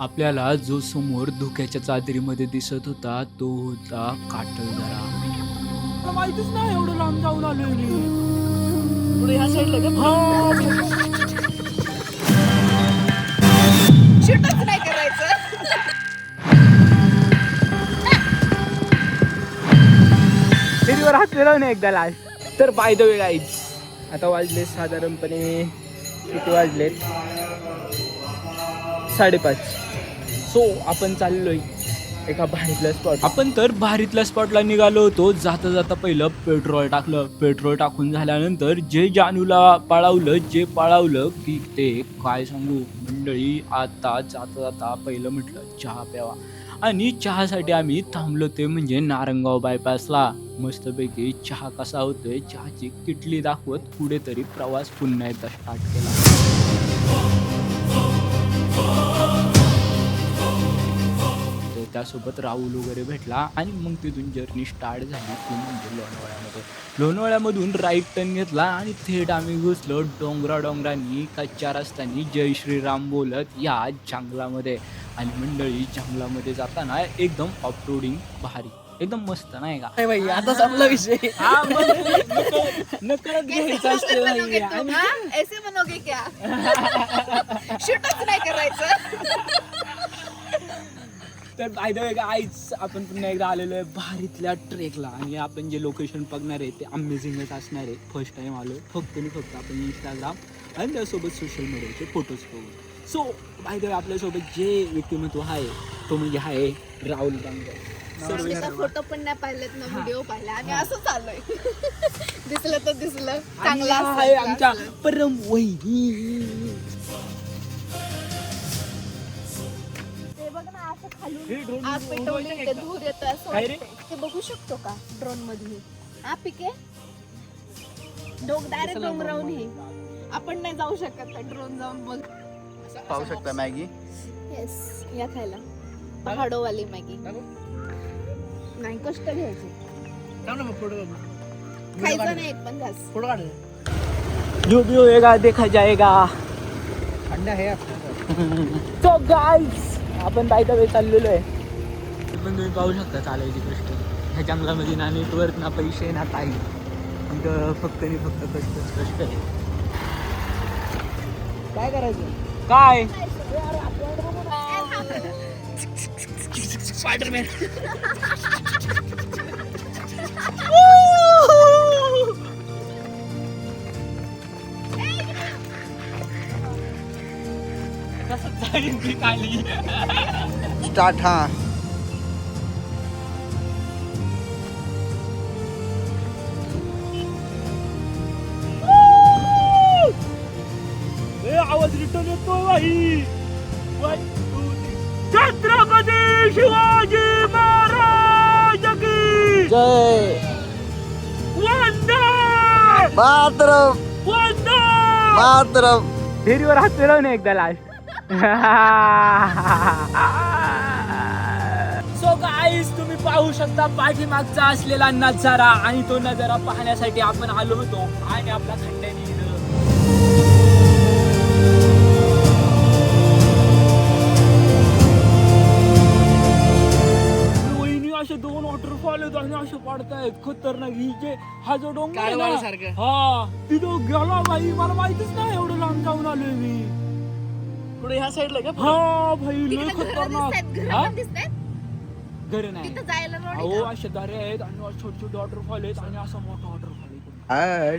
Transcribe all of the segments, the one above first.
आपल्याला जो समोर धुक्याच्या चादरीमध्ये दिसत होता तो होता काटलदरा. मला माहितीच नाही एवढं लांब जाऊन आलोय मी. पुढे ह्या साईडला का? शूटच नाही करायचं. फेरीवर हात फिरव ना एकदा लास्ट. तर बाय द वे गाईज, आता वाजले साधारणपणे किती वाजलेत, 5:30. सो आपण चाललोय एका भारीतल्या स्पॉट. आपण तर भारीतल्या स्पॉटला निघालो होतो. जाता जाता पहिलं पेट्रोल टाकलं. पेट्रोल टाकून झाल्यानंतर जे जानूला पळावलं की ते काय सांगू मंडळी. आता जाता जाता पहिलं म्हटलं चहा प्यावा, आणि चहासाठी आम्ही थांबलो ते म्हणजे नारंगाव बायपासला. मस्तपैकी चहा कसा होतोय चहाची किटली दाखवत पुढे तरी प्रवास पुन्हा एकदा स्टार्ट केला. त्यासोबत राहुल वगैरे भेटला आणि मग तिथून जर्नी स्टार्ट झाली ती म्हणजे लोणावळ्यामध्ये. लोणावळ्यामधून राईट टर्न घेतला आणि थेट आम्ही घुसलो डोंगरांनी कच्च्या रस्त्यानी जय श्रीराम बोलत या जंगलामध्ये. आणि मंडळी जंगलामध्ये जाताना एकदम ऑफरोडिंग भारी, एकदम मस्त नाही का. नाही भाई, आता संपला विषय. नकळत घ्यायचं असतं नाही. ऐसे बनोगे क्या? शूटच नाही करायचं. तर बाय द वे गाईज, आपण पुन्हा एकदा आलेलो आहे भारीतल्या ट्रेकला. आणि आपण जे लोकेशन बघणार आहे ते अमेझिंगच असणार आहे. फर्स्ट टाइम आलो फक्त आणि फक्त आपण इंस्टाग्राम आणि त्यासोबत सोशल मीडियाचे फोटोज बघू. सो बाय द वे आपल्यासोबत जे व्यक्तिमत्व आहे तो म्हणजे आहे राहुल गांगर. फोटो पण नाही पाहिलेत ना, व्हिडिओ पाहिला आणि असं चाललंय. दिसलं तर दिसलं, चांगला आहे आमच्या परम वहिनी. ते बघ ना, असं खालून आग पेटवली ते धूर येतं असं वाटतंय. ते बघू शकतो का ड्रोन मध्ये? हा पिके डायरेक्ट डोंगरावून हे आपण नाही जाऊ शकत. ड्रोन जाऊन बघ. पाहू शकता मॅगी. येस, या खायला पहाडोवाली मॅगी. नाही, कष्ट घ्यायचे, खायचं नाही पण जास्त. फोटो काढ. जो भी होएगा देखा जाएगा. अंडा है तो गाईज आपण बाय द वे चाललेलो आहे. पण तुम्ही पाहू शकता चालायची कष्ट. ह्या जंगलामध्ये ना नेटवर्क ना पैसे ना काही, इथं फक्त आणि फक्त कष्ट आहे. काय करायचं? काय स्पायडरमॅन. कसं जाईल ती खाली. स्टार्ट. हा, आवाज रिटर्न येतोय भाई. छत्रपती शिवाजी महाराज की जय. वंदे मातरम. वंदे. मातरम. फेरीवर हात फिरव ना एकदा लास्ट. सो गाईस, तुम्ही पाहू शकता पाठीमागचा असलेला नजारा. आणि तो नजारा पाहण्यासाठी आपण आलो होतो. आणि आपला खंड्याने असे 2 वॉटरफॉल आहेत आणि असे पडतायत खतरनाक. ही जे हा जो डोंगर आहे ना, सारखं. हा तिथं गेला भाई. मला माहितीच नाही एवढं लांब जाऊन आलोय मी. पुढे ह्या साईडला का? हा भाई, लय तिकडे घरं खतरनाक. दिसतायत, हा? घरं दिसतायत. घर नाही, तिथं जायला रोड आहे अहो का? असे दरे आहेत आणि छोटे छोटे वॉटरफॉल आहेत आणि असा मोठा वॉटरफॉल आहे.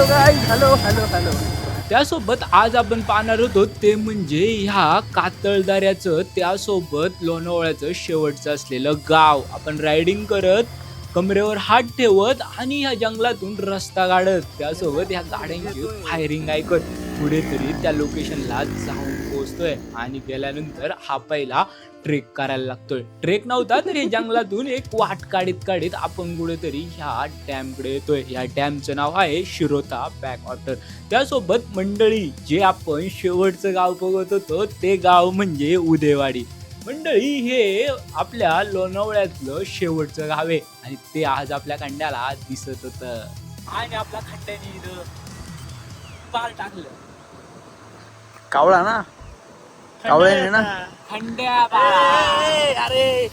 Hello guys, hello hello hello. त्यासोबत आज आपण पाहणार होतो ते म्हणजे ह्या कातळदाऱ्याचं त्यासोबत लोणावळ्याचं शेवटचं असलेलं गाव. आपण रायडिंग करत कमरेवर हात ठेवत आणि ह्या जंगलातून रस्ता काढत त्यासोबत ह्या गाड्यांची फायरिंग ऐकत पुढे तरी त्या लोकेशनला जाऊन पोहोचतोय आणि गेल्यानंतर हा पहिला ट्रेक करायला लागतोय. ट्रेक नव्हता तर हे जंगलातून एक वाट काढीत काढीत आपण कुठेतरी ह्या डॅमकडे येतोय. ह्या डॅमचं नाव आहे शिरोता बॅक वॉटर. त्यासोबत मंडळी जे आपण शेवटचं गाव बघत होतो ते गाव म्हणजे उदेवाडी. मंडळी हे आपल्या लोणावळ्यातलं शेवटचं गाव आहे आणि ते आज आपल्या खंड्याला दिसत होतं आणि आपल्या खंड्याने इथं पार टाकलं. कावळा ना, कावळ्याने ना. खंड्या अरे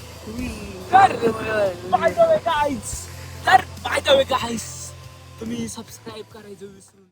बाय द वे गाईज, तुम्ही सबस्क्राईब करायचं विसरू नका.